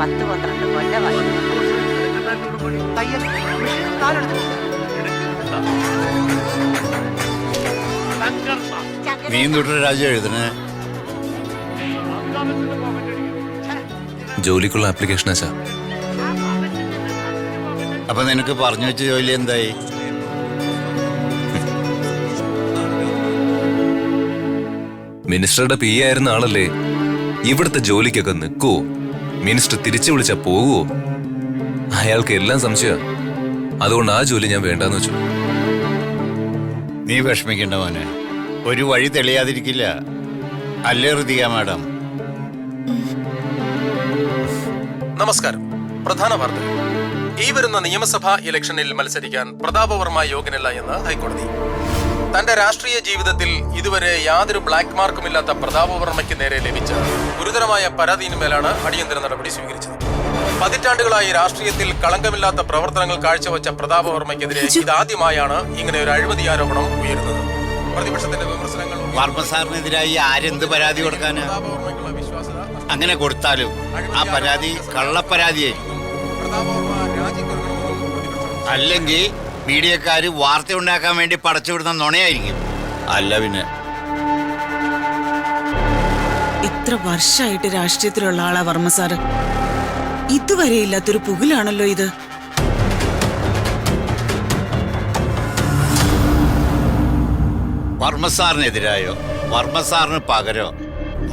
10-12 കൊല്ലമായി. തയ്യൽ മെഷീനും കാലെടുത്തിട്ടില്ല. നീ തൊട്ട് രാജു എഴുതണേ. ജോലിക്കുള്ള ആപ്ലിക്കേഷൻ അച്ഛാ. അപ്പൊ നിനക്ക് പറഞ്ഞു വെച്ച ജോലി എന്തായി? മിനിസ്റ്ററുടെ പി ആയിരുന്ന ആളല്ലേ. ഇവിടുത്തെ ജോലിക്കൊക്കെ നിൽക്കുവോ? മിനിസ്റ്റർ തിരിച്ചു വിളിച്ചാ പോകുവോ? അയാൾക്ക് എല്ലാം സംശയ. അതുകൊണ്ട് ആ ജോലി ഞാൻ വേണ്ടാന്ന് വെച്ചു. നീ വിഷമിക്കണ്ട മോനെ, ഒരു വഴി തെളിയാതിരിക്കില്ല. അല്ലേ ഋതിക മാഡം? നമസ്കാരം. പ്രധാന വാർത്തകൾ. ഈ വരുന്ന നിയമസഭാ ഇലക്ഷനിൽ മത്സരിക്കാൻ പ്രതാപവർമ്മ യോഗ്യനല്ല എന്ന് ഹൈക്കോടതി. തന്റെ രാഷ്ട്രീയ ജീവിതത്തിൽ ഇതുവരെ യാതൊരു ബ്ലാക്ക് മാർക്കുമില്ലാത്ത പ്രതാപവർമ്മയ്ക്ക് നേരെ ലഭിച്ച ഗുരുതരമായ പരാതിയിന്മേലാണ് അടിയന്തര നടപടി സ്വീകരിച്ചത്. പതിറ്റാണ്ടുകളായി രാഷ്ട്രീയത്തിൽ കളങ്കമില്ലാത്ത പ്രവർത്തനങ്ങൾ കാഴ്ചവെച്ച പ്രതാപവർമ്മയ്ക്കെതിരെ ഇതാദ്യമായാണ് ഇങ്ങനെ ഒരു അഴിമതി ആരോപണം ഉയരുന്നത്. പ്രതിപക്ഷത്തിന്റെ വിമർശനങ്ങൾ വർമ്മ സാറിനെതിരായി ആരെന്ത് പരാതി കൊടുക്കാന്? അങ്ങനെ കൊടുത്താലും ആ പരാതി കള്ളപ്പരാതിയായിരിക്കും. അല്ലെങ്കിൽ മീഡിയക്കാര് വാർത്ത ഉണ്ടാക്കാൻ വേണ്ടി പടച്ചുവിടുന്ന നുണയായിരിക്കും. അല്ല പിന്നെ ഇത്ര വർഷമായിട്ട് രാഷ്ട്രീയത്തിലുള്ള ആളാ വർമ്മ സാറ്. ഇതുവരെ ഇല്ലാത്തൊരു പുകിലാണല്ലോ ഇത്. വർമ്മ സാറിനെതിരായോ വർമ്മ സാറിന് പകരോ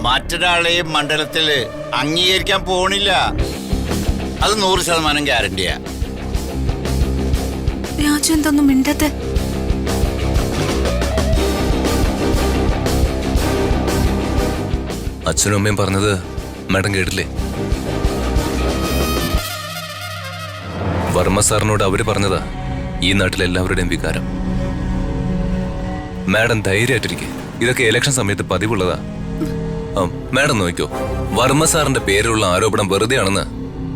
മറ്റൊരാളെയും മണ്ഡലത്തില് അംഗീകരിക്കാൻ പോണില്ല. അത് 100% ഗ്യാരണ്ടിയാ. രാജു എന്തൊന്നും മിണ്ടത്തെ? അച്ഛനും അമ്മയും പറഞ്ഞത് മാഡം കേട്ടില്ലേ? വർമ്മ സാറിനോട് അവര് പറഞ്ഞതാ ഈ നാട്ടിലെ എല്ലാവരുടെയും വികാരം. മാഡം ധൈര്യമായിട്ടിരിക്കെ. ഇതൊക്കെ ഇലക്ഷൻ സമയത്ത് പതിവുള്ളതാ. മാഡം നോക്കിക്കോ, വർമ്മ സാറിന്റെ പേരിലുള്ള ആരോപണം വെറുതെ ആണെന്ന്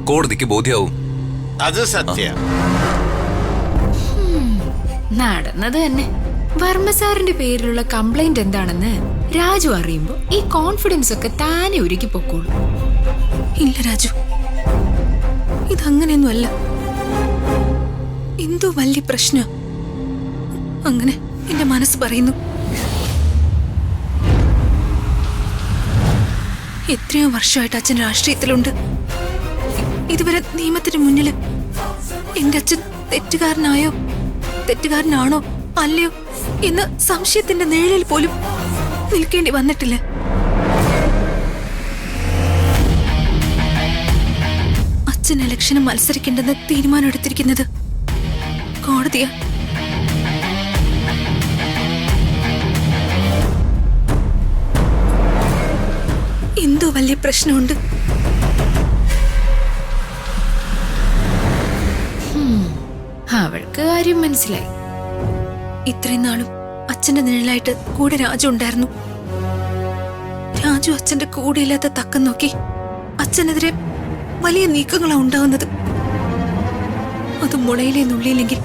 കോടതിക്ക് ബോധ്യാവും. അത് സത്യം. നടന്നത് തന്നെ. വർമ്മ സാറിന്റെ പേരിലുള്ള കംപ്ലൈന്റ് എന്താണെന്ന് രാജു അറിയുമ്പോ ഈ കോൺഫിഡൻസ് ഒക്കെ താനെ ഒരുക്കി പൊക്കോളൂ. ഇല്ല രാജു, ഇതങ്ങനെയൊന്നും അല്ല. എന്തോ വലിയ പ്രശ്നം അങ്ങനെ എന്റെ മനസ്സ് പറയുന്നു. എത്രയോ വർഷമായിട്ട് അച്ഛൻ രാഷ്ട്രീയത്തിലുണ്ട്. ഇതുവരെ നിയമത്തിന് മുന്നിൽ എന്റെ അച്ഛൻ തെറ്റുകാരനാണോ അല്ലയോ എന്ന് സംശയത്തിന്റെ നിഴലിൽ പോലും നിൽക്കേണ്ടി വന്നിട്ടില്ല. അച്ഛൻ ഇലക്ഷന് മത്സരിക്കേണ്ടെന്ന് തീരുമാനം എടുത്തിരിക്കുന്നത് കോടതിയാ. എന്തോ വലിയ പ്രശ്നമുണ്ട്. അവൾക്ക് കാര്യം മനസ്സിലായി. ഇത്രയും നാളും അച്ഛന്റെ നിഴലായിട്ട് കൂടെ രാജു ഉണ്ടായിരുന്നു. രാജു അച്ഛന്റെ കൂടെയില്ലാത്ത തക്കം നോക്കി അച്ഛനെതിരെ വലിയ നീക്കങ്ങളാ ഉണ്ടാവുന്നത്. അത് മുളയിലെ നുള്ളിയില്ലെങ്കിൽ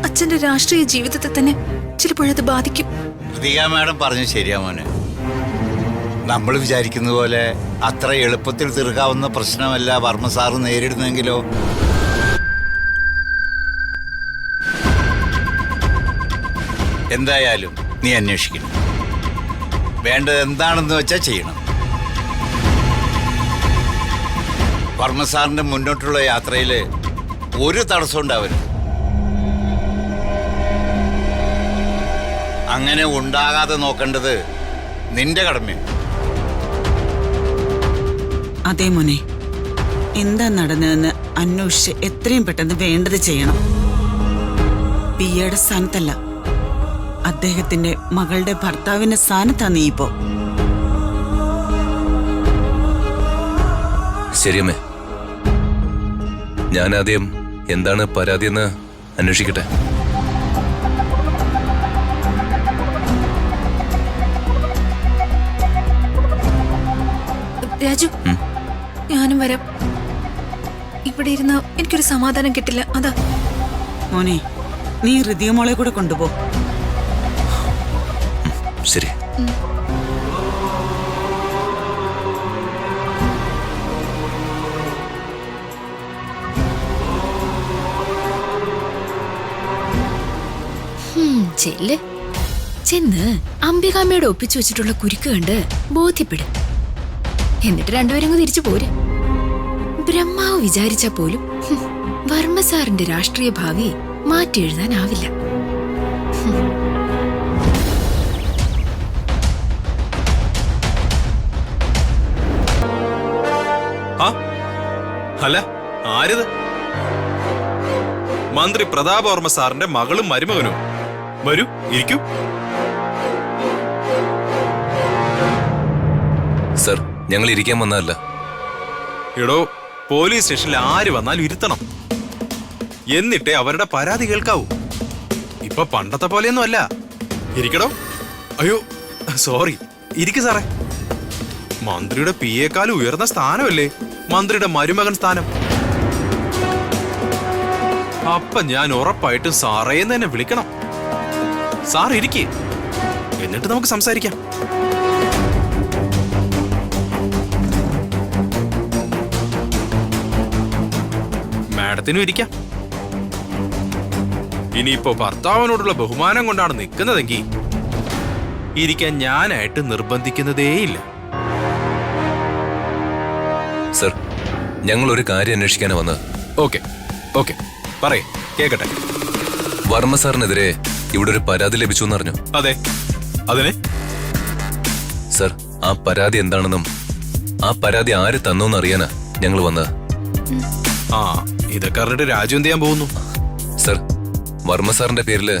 അച്ഛന്റെ രാഷ്ട്രീയ ജീവിതത്തെ തന്നെ ചിലപ്പോഴത് ബാധിക്കും. ഋതിക മാഡം പറഞ്ഞു ശരിയാ മോനെ. നമ്മൾ വിചാരിക്കുന്ന പോലെ അത്ര എളുപ്പത്തിൽ തീർക്കാവുന്ന പ്രശ്നമല്ല വർമ്മ സാറ് നേരിടുന്നെങ്കിലോ. എന്തായാലും നീ അന്വേഷിക്കണം. വേണ്ടത് എന്താണെന്ന് വെച്ചാൽ ചെയ്യണം. വർമ്മ സാറിന്റെ മുന്നോട്ടുള്ള യാത്രയിൽ ഒരു തടസ്സം ഉണ്ടാവരുത്. അങ്ങനെ ഉണ്ടാകാതെ നോക്കേണ്ടത് നിന്റെ കടമയാണ്. അതേ മോനെ, എന്താ നടന്നതെന്ന് അന്വേഷിച്ച് എത്രയും പെട്ടെന്ന് വേണ്ടത് ചെയ്യണം. പിയുടെ സ്ഥാനത്തല്ല, അദ്ദേഹത്തിന്റെ മകളുടെ ഭർത്താവിന്റെ സ്ഥാനത്താ നീ ഇപ്പോ. ശരിയമ്മേ, ഞാൻ ആദ്യം എന്താണ് പരാതിയെന്ന് അന്വേഷിക്കട്ടെ. രാജു, ഞാനും വരാം. ഇവിടെ ഇരുന്ന എനിക്കൊരു സമാധാനം കിട്ടില്ല. അതാ. മോനെ, നീ ഋതിക മോളെ കൂടെ കൊണ്ടുപോ. ശരി. ചെല്ല്. ചെന്ന് അംബികാമ്മയുടെ ഒപ്പിച്ചു വെച്ചിട്ടുള്ള കുരുക്ക് കണ്ട് ബോധ്യപ്പെടും. എന്നിട്ട് രണ്ടുപേരും തിരിച്ചു പോര്. ബ്രഹ്മാവ് വിചാരിച്ചാ പോലും വർമ്മ സാറിന്റെ രാഷ്ട്രീയ ഭാവി മാറ്റി എഴുതാനാവില്ല. അല്ല, ആരിത്? മന്ത്രി പ്രതാപവർമ്മ സാറിന്റെ മകളും മരുമകനും. വരൂ, ഇരിക്കൂ. സർ, ഞങ്ങൾ ഇരിക്കാൻ വന്നതല്ല. എടോ, പോലീസ് സ്റ്റേഷനിൽ ആര് വന്നാലും ഇരുത്തണം. എന്നിട്ടേ അവരുടെ പരാതി കേൾക്കാവൂ. ഇപ്പൊ പണ്ടത്തെ പോലെയൊന്നും അല്ല. ഇരിക്കടോ. അയ്യോ സോറി, ഇരിക്കു സാറേ. മന്ത്രിയുടെ പിയേക്കാൾ ഉയർന്ന സ്ഥാനമല്ലേ മന്ത്രിയുടെ മരുമകൻ സ്ഥാനം. അപ്പൊ ഞാൻ ഉറപ്പായിട്ടും സാറേന്ന് തന്നെ വിളിക്കണം. സാർ ഇരിക്കേ, എന്നിട്ട് നമുക്ക് സംസാരിക്കാം. മാഡത്തിനും ഇരിക്കാം. ഇനിയിപ്പോ ഭർത്താവിനോടുള്ള ബഹുമാനം കൊണ്ടാണ് നിൽക്കുന്നതെങ്കിൽ ഇരിക്കാൻ ഞാനായിട്ട് നിർബന്ധിക്കുന്നതേയില്ല. സർ, ഞങ്ങൾ ഒരു കാര്യം അന്വേഷിക്കാനാണ് വന്നത്. ഓക്കെ ഓക്കെ, പറയേ, കേക്കട്ടെ. വർമ്മ സാറിനെതിരെ ഇവിടെ ഒരു പരാതി ലഭിച്ചു എന്നറിഞ്ഞു. അതെ, അതിന് സർ, ആ പരാതി എന്താണെന്നും ആ പരാതി ആര് തന്നോന്ന് അറിയാനാ ഞങ്ങൾ വന്നത്. ആ, ഇതൊക്കെ അറിഞ്ഞിട്ട് രാജു എന്ത് ചെയ്യാൻ പോകുന്നു? സർ, വർമ്മ സാറിന്റെ പേരില്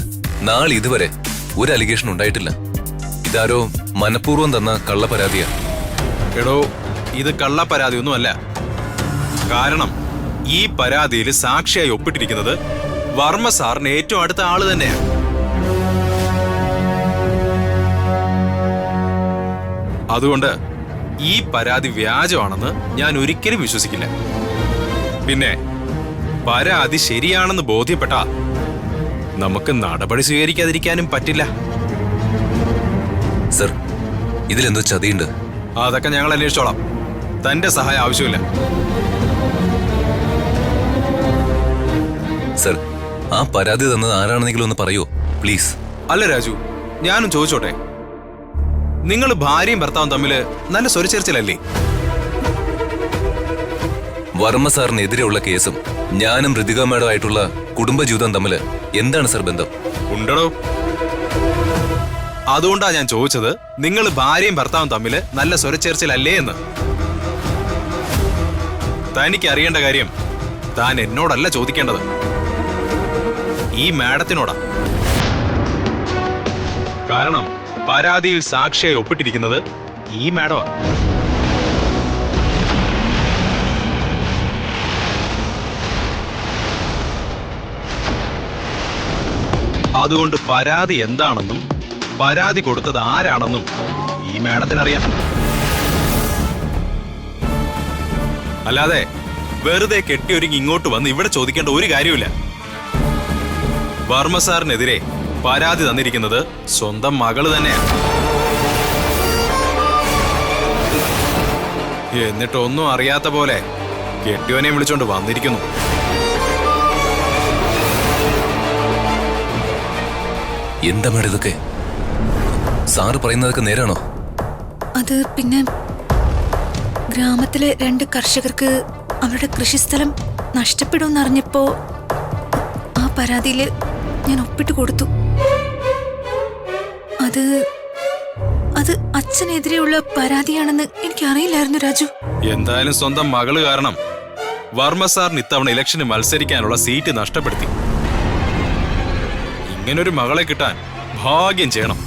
നാളെ ഇതുവരെ ഒരു അലിഗേഷൻ ഉണ്ടായിട്ടില്ല. ഇതാരോ മനഃപൂർവ്വം തന്ന കള്ള പരാതിയാ. എടോ, ഇത് കള്ള പരാതിയൊന്നും അല്ല. കാരണം ഈ പരാതിയിൽ സാക്ഷിയായി ഒപ്പിട്ടിരിക്കുന്നത് വർമ്മ സാറിന് ഏറ്റവും അടുത്ത ആള് തന്നെയാണ്. അതുകൊണ്ട് ഈ പരാതി വ്യാജമാണെന്ന് ഞാൻ ഒരിക്കലും വിശ്വസിക്കില്ല. പിന്നെ പരാതി ശരിയാണെന്ന് ബോധ്യപ്പെട്ടാ നമുക്ക് നടപടി സ്വീകരിക്കാതിരിക്കാനും പറ്റില്ല. സർ, ഇതിലെന്തോ ചതിയുണ്ട്. അതൊക്കെ ഞങ്ങൾ അന്വേഷിച്ചോളാം. തന്റെ സഹായം ആവശ്യമില്ല. സർ, ആ പരാതി തന്നത് ആരാണെന്നെങ്കിലും ഒന്ന് പറയൂ പ്ലീസ്. അല്ല രാജു, ഞാനും ചോദിച്ചോട്ടെ, നിങ്ങൾ ഭാര്യയും ഭർത്താവും തമ്മിൽ നല്ല സ്വരച്ചേർച്ചലല്ലേ? വർമ്മ സാറിനെതിരെയുള്ള കേസും ഞാനും ഋതിക മേഡമായിട്ടുള്ള കുടുംബജീവിതം തമ്മിൽ എന്താണ് സർ ബന്ധം? ഉണ്ടോ? അതുകൊണ്ടാ ഞാൻ ചോദിച്ചത്, നിങ്ങൾ ഭാര്യയും ഭർത്താവും തമ്മിൽ നല്ല സ്വരച്ചേർച്ചലല്ലേ എന്ന്. തനിക്ക് അറിയേണ്ട കാര്യം താൻ എന്നോടല്ല ചോദിക്കേണ്ടത്, ഈ മാഡത്തിനോടാ. കാരണം പരാതിയിൽ സാക്ഷിയായി ഒപ്പിട്ടിരിക്കുന്നത് ഈ മാഡമാ. അതുകൊണ്ട് പരാതി എന്താണെന്നും പരാതി കൊടുത്തത് ആരാണെന്നും ഈ മാഡത്തിനറിയാം. അല്ലാതെ വെറുതെ കെട്ടിയൊരുങ്ങി ഇങ്ങോട്ട് വന്ന് ഇവിടെ ചോദിക്കേണ്ട ഒരു കാര്യമില്ല. വർമ്മ സാറിനെതിരെ പരാതി തന്നിരിക്കുന്നത് സ്വന്തം മകള് തന്നെയാണ്. എന്നിട്ടൊന്നും അറിയാത്ത പോലെ കെട്ടിയോനെ വിളിച്ചോണ്ട് വന്നിരിക്കുന്നു. എന്താ മേഡം ഇതൊക്കെ? സാറ് പറയുന്നതൊക്കെ നേരാണോ? അത് പിന്നെ ഗ്രാമത്തിലെ 2 കർഷകർക്ക് അവരുടെ കൃഷിസ്ഥലം നഷ്ടപ്പെടുമെന്നറിഞ്ഞപ്പോ ആ പരാതിയിൽ ഞാൻ ഒപ്പിട്ട് കൊടുത്തു. അത് അച്ഛനെതിരെയുള്ള പരാതിയാണെന്ന് എനിക്കറിയില്ലായിരുന്നു രാജു. എന്തായാലും സ്വന്തം മകള് കാരണം വർമ്മ സാറിന് ഇത്തവണ ഇലക്ഷന് മത്സരിക്കാനുള്ള സീറ്റ് നഷ്ടപ്പെടുത്തി. ഇങ്ങനൊരു മകളെ കിട്ടാൻ ഭാഗ്യം ചെയ്യണം.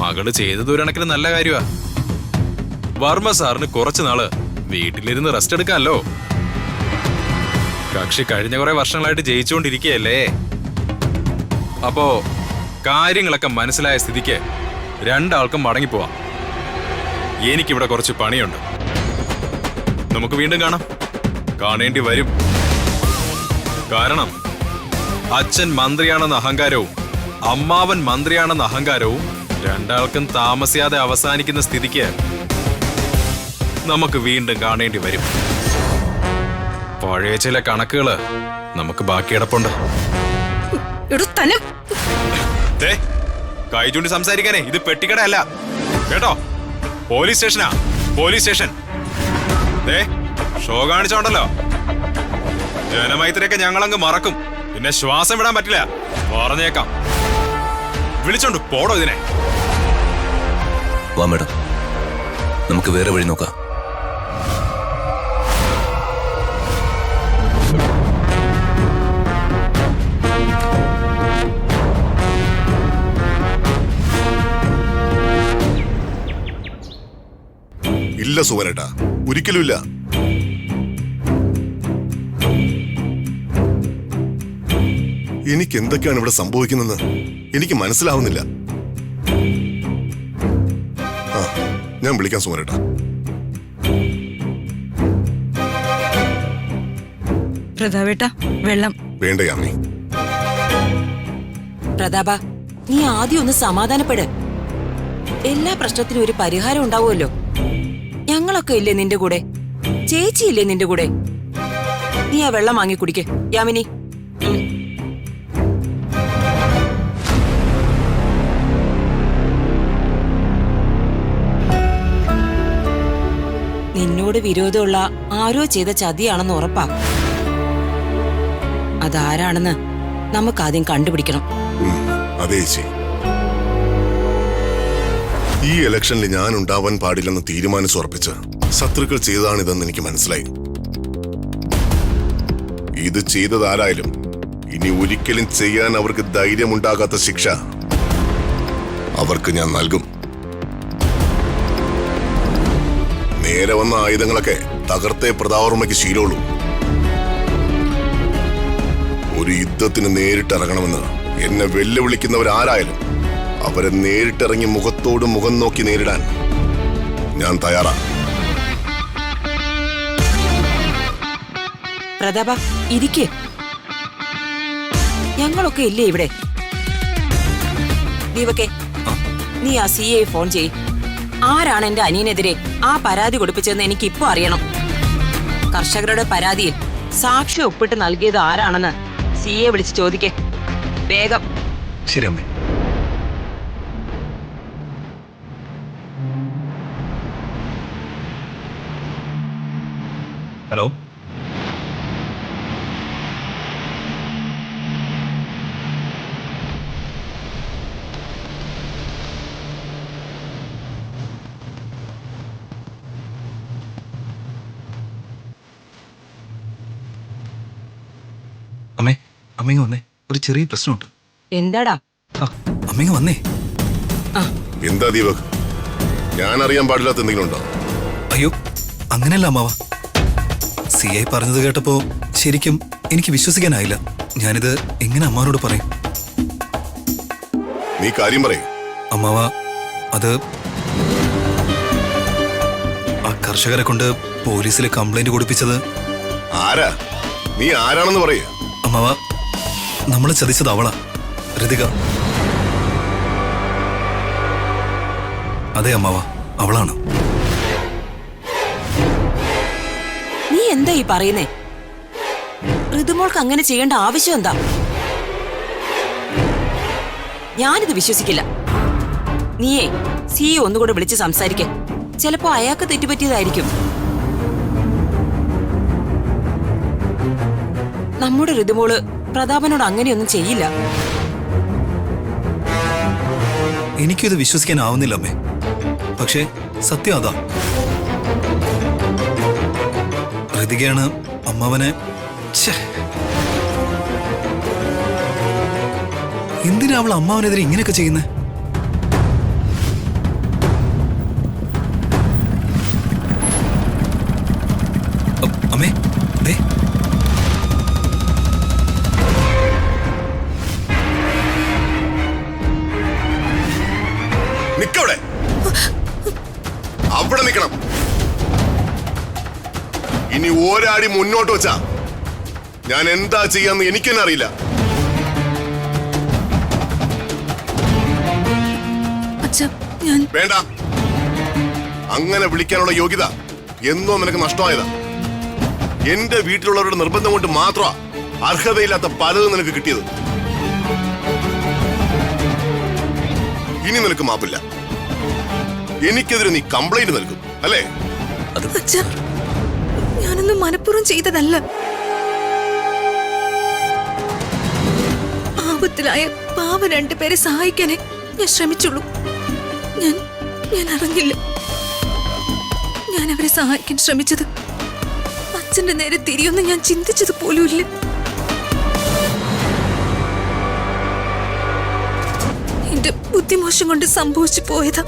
മകള് ചെയ്തത് ഒരു കണക്കിന് നല്ല കാര്യമാ. വർമ്മ സാറിന് കുറച്ചു നാള് വീട്ടിലിരുന്ന് റെസ്റ്റ് എടുക്കാമല്ലോ. കക്ഷി കഴിഞ്ഞ കുറെ വർഷങ്ങളായിട്ട് ജയിച്ചുകൊണ്ടിരിക്കുകയല്ലേ. അപ്പോ കാര്യങ്ങളൊക്കെ മനസ്സിലായ സ്ഥിതിക്ക് രണ്ടാൾക്കും മടങ്ങിപ്പോവാം. എനിക്കിവിടെ കുറച്ച് പണിയുണ്ട്. നമുക്ക് വീണ്ടും കാണാം. കാണേണ്ടി വരും. കാരണം അച്ഛൻ മന്ത്രിയാണെന്ന അഹങ്കാരവും അമ്മാവൻ മന്ത്രിയാണെന്ന അഹങ്കാരവും രണ്ടാൾക്കും താമസിയാതെ അവസാനിക്കുന്ന സ്ഥിതിക്ക് നമുക്ക് വീണ്ടും കാണേണ്ടി വരും. പഴയ ചില കണക്കുകള് നമുക്ക് ബാക്കി കിടപ്പുണ്ട്. എടോ തന്നെ ദേ, കൈ ചൂണ്ടി സംസാരിക്കാനേ ഇത് പെട്ടിക്കടയല്ല കേട്ടോ. പോലീസ് സ്റ്റേഷനാ, പോലീസ് സ്റ്റേഷൻ. ദേ, ഷോ കാണിച്ചോണ്ടല്ലോ ജനമൈത്രിയൊക്കെ ഞങ്ങളങ്ങ് മറക്കും. പിന്നെ ശ്വാസം വിടാൻ പറ്റില്ല, പറഞ്ഞേക്കാം. വിളിച്ചോണ്ട് പോടോ ഇതിനെ. വാ മേഡം, നമുക്ക് വേറെ വഴി നോക്കാം. ഇല്ല സുവനേട്ടാ, ഒരിക്കലുമില്ല. എനിക്ക് എന്തൊക്കെയാണ് ഇവിടെ സംഭവിക്കുന്നതെന്ന് എനിക്ക് മനസ്സിലാവുന്നില്ല. ആ, ഞാൻ വിളിക്കാം സുവനേട്ടാ. പ്രതാപേട്ട, വെള്ളം. വേണ്ട യാമി. പ്രതാപ, നീ ആദ്യം ഒന്ന് സമാധാനപ്പെട്. എല്ലാ പ്രശ്നത്തിനും ഒരു പരിഹാരം ഉണ്ടാവുമല്ലോ. ഞങ്ങളൊക്കെ ഇല്ലേ നിന്റെ കൂടെ, ചേച്ചി ഇല്ലേ നിന്റെ കൂടെ. നീ ആ വെള്ളം വാങ്ങി കുടിക്ക് യാമിനി. നിന്നോട് വിരോധമുള്ള ആരോ ചെയ്ത ചതിയാണെന്ന് ഉറപ്പാ. അതാരാണെന്ന് നമുക്കാദ്യം കണ്ടുപിടിക്കണം. അതെ ചേച്ചി, ഈ ഇലക്ഷനിൽ ഞാൻ ഉണ്ടാവാൻ പാടില്ലെന്ന് തീരുമാനിച്ചുറപ്പിച്ച് ശത്രുക്കൾ ചെയ്തതാണിതെന്ന് എനിക്ക് മനസ്സിലായി. ഇത് ചെയ്തതാരായാലും ഇനി ഒരിക്കലും ചെയ്യാൻ അവർക്ക് ധൈര്യമുണ്ടാകാത്ത ശിക്ഷ അവർക്ക് ഞാൻ നൽകും. നേരെ വന്ന ആയുധങ്ങളൊക്കെ തകർത്തേ പ്രതാപവർമ്മയ്ക്ക് ശീലമുള്ളൂ. ഒരു യുദ്ധത്തിന് നേരിട്ടിറങ്ങണമെന്ന് എന്നെ വെല്ലുവിളിക്കുന്നവരാരായാലും അവരെ നേരിട്ടിറങ്ങി മുഖത്തോട് മുഖം നോക്കി നേരിടാൻ ഞാൻ തയ്യാറാ. പ്രതാപ, ഇരിക്ക്. ഞങ്ങളൊക്കെ ഇല്ലേ ഇവിടെ. ദീപക്കെ, നീ ആ CA ഫോൺ ചെയ്. ആരാണ് എന്റെ അനിയനെതിരെ ആ പരാതി കൊടുപ്പിച്ചതെന്ന് എനിക്ക് ഇപ്പൊ അറിയണം. കർഷകരുടെ പരാതിയിൽ സാക്ഷി ഒപ്പിട്ട് നൽകിയത് ആരാണെന്ന് CA വിളിച്ച് ചോദിക്കേ. വേഗം. ശരി അമ്മേ. ഹലോ, അമ്മേ, അമ്മങ്ങ വന്നേ. ഒരു ചെറിയ പ്രശ്നമുണ്ട്. എന്താടാ? അമ്മങ്ങ വന്നേ. എന്താ ദീപക്, ഞാൻ അറിയാൻ പാടില്ലാത്ത എന്തെങ്കിലും ഉണ്ടോ? അയ്യോ, അങ്ങനെയല്ല അമ്മാവ. CI പറഞ്ഞത് കേട്ടപ്പോ ശരിക്കും എനിക്ക് വിശ്വസിക്കാനായില്ല. ഞാനിത് എങ്ങനെ അമ്മാവനോട് പറയും? നീ കാര്യം പറയും. അമ്മാവ, അത് ആ കർഷകരെ കൊണ്ട് പോലീസിൽ കംപ്ലൈന്റ് കൊടുപ്പിച്ചത് ആരാ? നീ ആരാണെന്ന് പറയേ. അമ്മാവ, നമ്മളെ ചതിച്ചത് അവളാ, ഋതിക. അതെ അമ്മാവ, അവളാണ്. നീ എന്താ ഈ പറയുന്നേ? ഋതുമോൾക്ക് അങ്ങനെ ചെയ്യേണ്ട ആവശ്യം എന്താ? ഞാനിത് വിശ്വസിക്കില്ല. നീയേ CA ഒന്നുകൂടെ വിളിച്ച് സംസാരിക്കേ. ചിലപ്പോ അയാൾക്ക് തെറ്റുപറ്റിയതായിരിക്കും. നമ്മുടെ ഋതുമോള് പ്രതാപനോട് അങ്ങനെയൊന്നും ചെയ്യില്ല. എനിക്കിത് വിശ്വസിക്കാനാവുന്നില്ല അമ്മേ. പക്ഷേ സത്യം അതാ. ഋതികയാണ് അമ്മാവനെ. എന്തിനാ അവൾ അമ്മാവനെതിരെ ഇങ്ങനെയൊക്കെ ചെയ്യുന്നത്? അമ്മേ, ദേ. നിക്കവിടെ, അവിടെ നിൽക്കണം. ഇനി ഒരാടി മുന്നോട്ട് വെച്ചാ ഞാൻ എന്താ ചെയ്യാന്ന് എനിക്കെന്നെ അറിയില്ല. വേണ്ട, അങ്ങനെ വിളിക്കാനുള്ള യോഗ്യത എന്നോ നിനക്ക് നഷ്ടമായതാ. എന്റെ വീട്ടിലുള്ളവരുടെ നിർബന്ധം കൊണ്ട് മാത്രമാ അർഹതയില്ലാത്ത പലതും നിനക്ക് കിട്ടിയത്. ഇനി നിനക്ക് മാപ്പില്ല. എനിക്കെതിരെ നീ കംപ്ലൈന്റ് നൽകും അല്ലേ? അച്ഛാ, ഞാനൊന്നും മനഃപൂർവ്വം ചെയ്തതല്ല. ആപത്തിലായ പാവ രണ്ടുപേരെ സഹായിക്കാനേ ഞാൻ ശ്രമിച്ചുള്ളൂ. ഞാൻ അറിഞ്ഞില്ല ഞാൻ അവരെ സഹായിക്കാൻ ശ്രമിച്ചത് അച്ഛന്റെ നേരെ തിരിയൊന്നും ഞാൻ ചിന്തിച്ചത് പോലുമില്ല. എന്റെ ബുദ്ധിമോശം കൊണ്ട് സംഭവിച്ചു പോയതാ.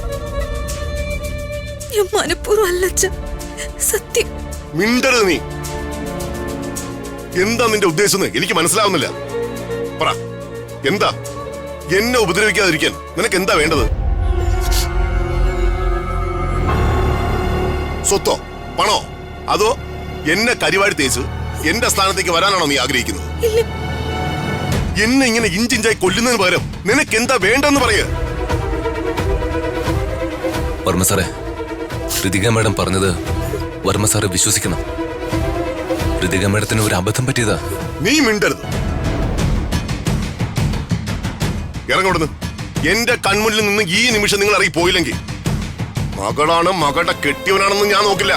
ഞാൻ മനഃപൂർവ്വം അല്ല അച്ഛാ, സത്യം. മിണ്ടരുത് നീ. എന്താ നിന്റെ ഉദ്ദേശം എനിക്ക് മനസ്സിലാവുന്നില്ല. പറ, എന്താ? എന്നെ ഉപദ്രവിക്കാതിരിക്കാൻ നിനക്ക് എന്താ വേണ്ടത്? സ്വത്തോ, പണോ, അതോ എന്നെ കരിവാടി തേച്ച് എന്റെ സ്ഥാനത്തേക്ക് വരാനാണോ നീ ആഗ്രഹിക്കുന്നത്? എന്നെ ഇങ്ങനെ ഇഞ്ചിഞ്ചായി കൊല്ലുന്നതിന് പകരം നിനക്ക് എന്താ വേണ്ടെന്ന് പറയുക. വർമ്മ സാറേ, ഋതിക മാഡം പറഞ്ഞത് വർമ്മ സാറെ വിശ്വസിക്കണം. ഋതിക മാഡത്തിന് ഒരു അബദ്ധം പറ്റിയതാ. നീ മിണ്ടരുത്. ഇറങ്ങോടുന്ന്. എന്റെ കൺമുന്നിൽ നിന്ന് ഈ നിമിഷം നിങ്ങൾ ഇറങ്ങി പോയില്ലെങ്കിൽ മകളാണ്, മകളുടെ കെട്ടിയവനാണെന്ന് ഞാൻ നോക്കില്ല.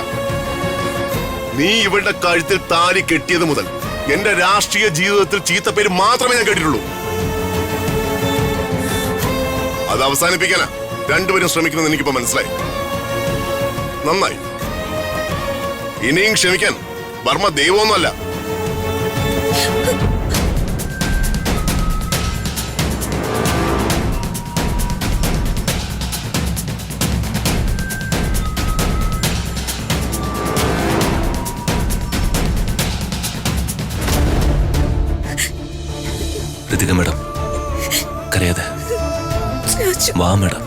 നീ ഇവളുടെ കഴുത്തിൽ താലി കെട്ടിയത് മുതൽ എന്റെ രാഷ്ട്രീയ ജീവിതത്തിൽ ചീത്തപ്പേര് മാത്രമേ ഞാൻ കേട്ടിട്ടുള്ളൂ. അത് അവസാനിപ്പിക്കാനാ രണ്ടുപേരും ശ്രമിക്കുന്നത് എനിക്കിപ്പോ മനസ്സിലായി. നന്നായി. ഇനിയും ക്ഷമിക്കാൻ വർമ്മ ദൈവമൊന്നുമല്ല. ഋതിക മാഡം കരയാതെ വാ മാഡം.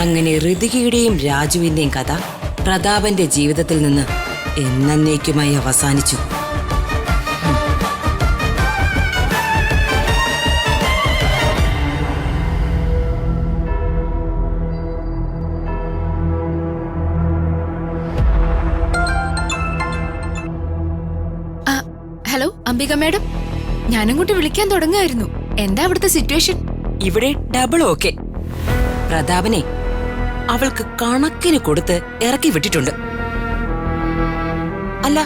അങ്ങനെ ഋതികയുടെയും രാജുവിന്റെയും കഥ പ്രതാപന്റെ ജീവിതത്തിൽ നിന്ന് എന്നേക്കുമായി അവസാനിച്ചു. ഹലോ അംബിക മാഡം, ഞാനങ്ങോട്ട് വിളിക്കാൻ തുടങ്ങായിരുന്നു. എന്താ അവിടുത്തെ സിറ്റുവേഷൻ? ഇവിടെ ഡബിൾ ഓക്കെ. പ്രതാപനെ അവൾക്ക് കണക്കിന് കൊടുത്ത് ഇറക്കി വിട്ടിട്ടുണ്ട്. അല്ല,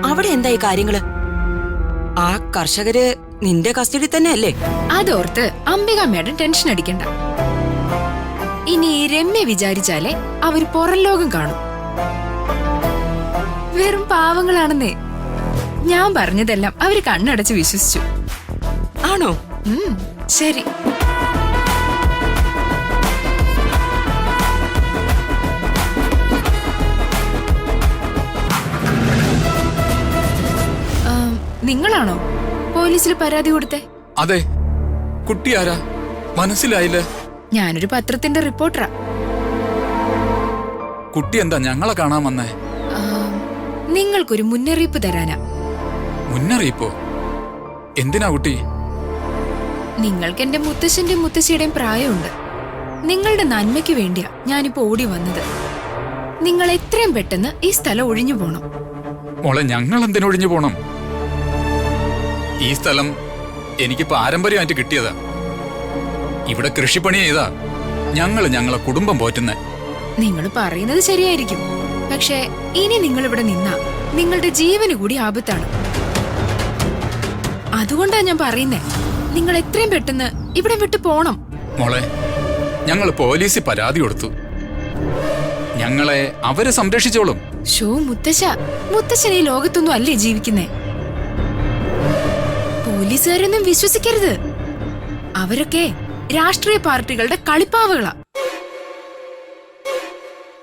അവിടെ എന്തായി കാര്യങ്ങള്? ആ കർഷകര് നിന്റെ കസ്റ്റഡി തന്നെ അല്ലേ? അതോർത്ത് അംബിക മാഡം ടെൻഷൻ അടിക്കണ്ട. ഇനി രമ്യ വിചാരിച്ചാലേ അവര് പുറം ലോകം കാണും. വെറും പാവങ്ങളാണെന്നേ. ഞാൻ പറഞ്ഞതെല്ലാം അവര് കണ്ണടച്ച് വിശ്വസിച്ചു. ആണോ? ശരി. നിങ്ങളാണോ പോലീസിൽ പരാതി കൊടുത്തേ? അതെ. കുട്ടി ആരാ മനസ്സിലായില്ല. ഞാനൊരു പത്രത്തിന്റെ റിപ്പോർട്ടറാ. കുട്ടി എന്താ ഞങ്ങളെ കാണാൻ വന്നേ? നിങ്ങൾക്കൊരു മുന്നറിയിപ്പ് തരാനാ. മുന്നറിയിപ്പോ? എന്തിനാ കുട്ടി? നിങ്ങൾക്ക് എന്റെ മുത്തശ്ശന്റെ മുത്തശ്ശിയുടെയും പ്രായമുണ്ട്. നിങ്ങളുടെ നന്മയ്ക്ക് വേണ്ടിയാ ഞാനിപ്പോ ഓടി വന്നത്. നിങ്ങൾ എത്രയും പെട്ടെന്ന് ഈ സ്ഥലം ഒഴിഞ്ഞു പോണം. മോളെ, ഞങ്ങൾ എന്തിനൊഴിഞ്ഞു പോണം? ഈ സ്ഥലം എനിക്ക് പാരമ്പര്യമായിട്ട് കിട്ടിയതാ. ഇവിടെ കൃഷിപ്പണി ചെയ്താ ഞങ്ങളെ കുടുംബം പോറ്റുന്നേ. നിങ്ങൾ പറയുന്നത് ശരിയായിരിക്കും. പക്ഷേ ഇനി നിങ്ങൾ ഇവിടെ നിന്നാ നിങ്ങളുടെ ജീവന് കൂടി ആപത്താണ്. അതുകൊണ്ടാ ഞാൻ പറയുന്നേ, നിങ്ങൾ എത്രയും പെട്ടെന്ന് ഇവിടെ വിട്ടു പോണം. മോളെ, ഞങ്ങൾ പോലീസിൽ പരാതി കൊടുത്തു. ഞങ്ങളെ അവരെ സംരക്ഷിച്ചോളും. ഷോ മുത്തശ്ശൻ ഈ ലോകത്തൊന്നും അല്ലേ ജീവിക്കുന്നേ. പോലീസുകാരൊന്നും വിശ്വസിക്കരുത്. അവരൊക്കെ രാഷ്ട്രീയ പാർട്ടികളുടെ കളിപ്പാവകളാ.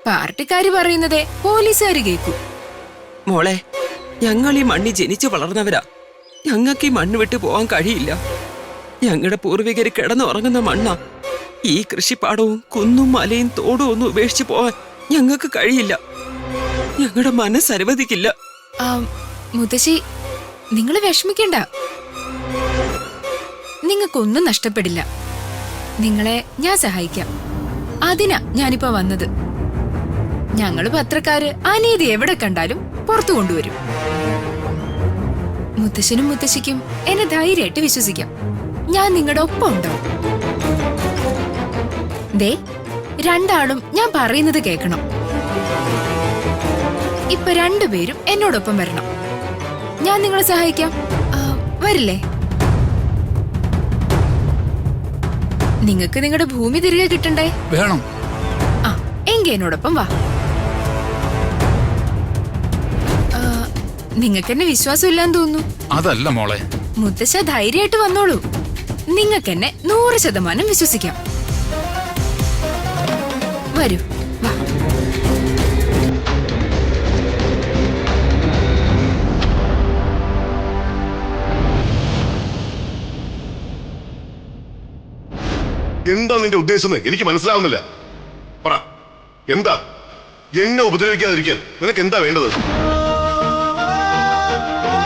പാർട്ടിക്കാര് പറയുന്നതേ പോലീസുകാര് കേൾക്കൂ. മോളെ, ഞങ്ങൾ ഈ മണ്ണി ജനിച്ചു വളർന്നവരാ. ഞങ്ങൾക്ക് ഈ മണ്ണ് വിട്ടു പോവാൻ കഴിയില്ല. ഞങ്ങളുടെ പൂർവികര് കിടന്നുറങ്ങുന്ന മണ്ണ. ഈ കൃഷിപ്പാടവും കുന്നും മലയും തോടും ഒന്നും ഉപേക്ഷിച്ചു പോവാൻ ഞങ്ങൾക്ക് കഴിയില്ല. ഞങ്ങളുടെ മനസ്സ് അനുവദിക്കില്ല. മുത്തശ്ശി, നിങ്ങൾ വിഷമിക്കണ്ട. നിങ്ങൾക്കൊന്നും നഷ്ടപ്പെടില്ല. നിങ്ങളെ ഞാൻ സഹായിക്കാം. അതിനാ ഞാനിപ്പോ വന്നത്. ഞങ്ങള് പത്രക്കാര് അനീതി എവിടെ കണ്ടാലും പുറത്തു കൊണ്ടുവരും. മുത്തശ്ശനും മുത്തശ്ശിക്കും എന്നെ ധൈര്യമായിട്ട് വിശ്വസിക്കാം. ഞാൻ നിങ്ങളുടെ ഒപ്പം ഉണ്ടാവും. ദേ, രണ്ടാളും ഞാൻ പറയുന്നത് കേൾക്കണം. ഇപ്പൊ രണ്ടുപേരും എന്നോടൊപ്പം വരണം. ഞാൻ നിങ്ങളെ സഹായിക്കാം. വരില്ലേ? നിങ്ങൾക്ക് നിങ്ങളുടെ ഭൂമി തിരികെ കിട്ടണ്ടേ? വേണം. ആ, എങ്കി എന്നോടൊപ്പം വാ. നിങ്ങൾക്ക് എന്നെ വിശ്വാസം ഇല്ലാന്ന് തോന്നുന്നു. അതല്ല മോളെ. മുത്തശ്ശ ധൈര്യമായിട്ട് വന്നോളൂ. നിങ്ങൾക്ക് എന്നെ 100% വിശ്വസിക്കാം. വരൂ, വാ. എന്താ നിന്റെ ഉദ്ദേശം എനിക്ക് മനസ്സിലാവുന്നില്ല. പറ, എന്താ? എന്നെ ഉപദ്രവിക്കാതിരിക്കാൻ നിനക്ക് എന്താ വേണ്ടത്?